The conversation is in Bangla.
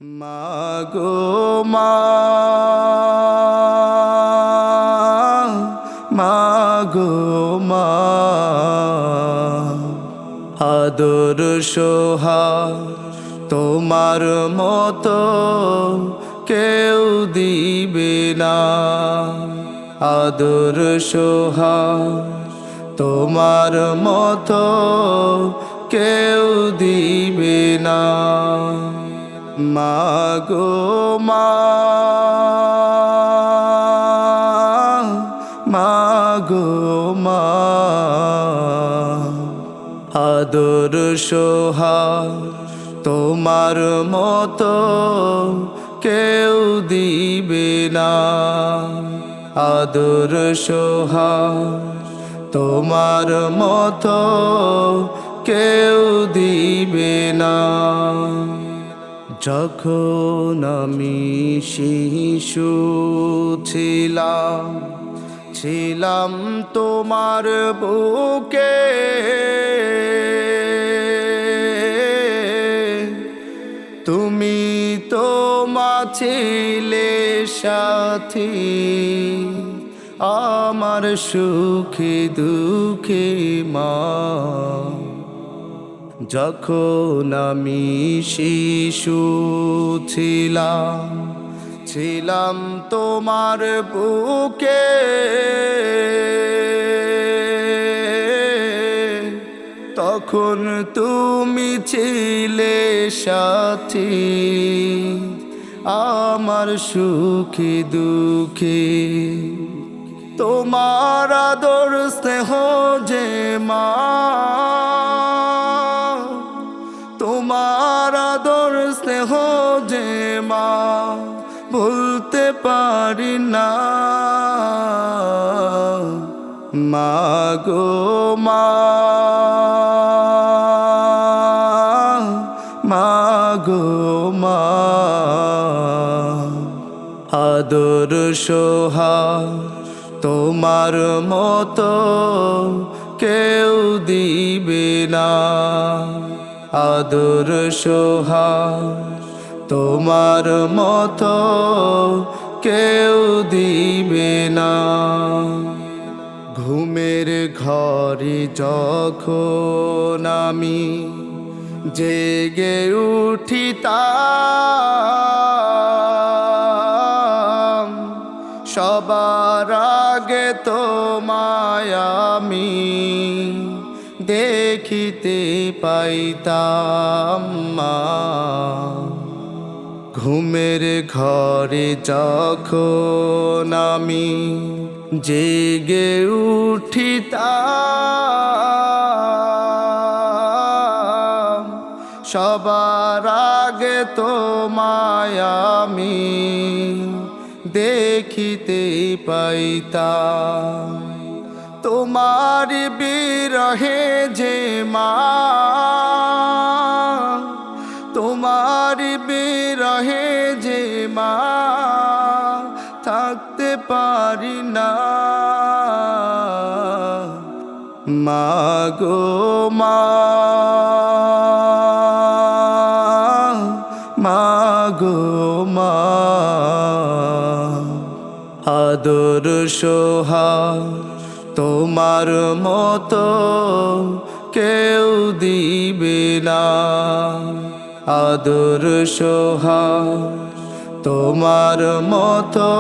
মাগো মা, মাগো মা, আদর সোহাগ তোমার মতো কেউ দিবে না। আদর সোহাগ তোমার মতো কেউ দিবে না। মাগো মা, মাগো মা, আদর সোহাগ তোমার মতো কেউ দিবে না। আদর সোহাগ তোমার মতো কেউ দিবে না। যখন আমি শিশু ছিলাম তোমার বুকে, তুমি তো মা ছিলে সাথী আমার সুখে দুঃখে মা। যখন আমি শিশু ছিলাম তোমার বুকে, তখন তুমি ছিলে সাথী আমার সুখে দুঃখে। তোমার আদর স্নেহ যে মা, তোমার আদর স্নেহ যে মা, ভুলতে পারি না। মাগো মা, মাগো মা, আদর সোহাগ তোমার মতো কেউ দিবে না। আদর সোহাগ তোমার মতো কেউ দিবে না। ঘুমের ঘরে যখন আমি জেগে উঠিতাম, সবার আগে তোমায় আমি দেখিতে পাইতাম মা। ঘুমের ঘরে যখন আমি জেগে উঠিতাম, সবার আগে তোমায় আমি দেখিতে পাইতাম। তোমার বিরহে যে মা, তোমার বিরহে যে মা, থাকতে পারি না। মাগো মা, মাগো মা, আদর সোহাগ তোমার মতো কেউ দিবে না। আদর সোহাগ তোমার মতো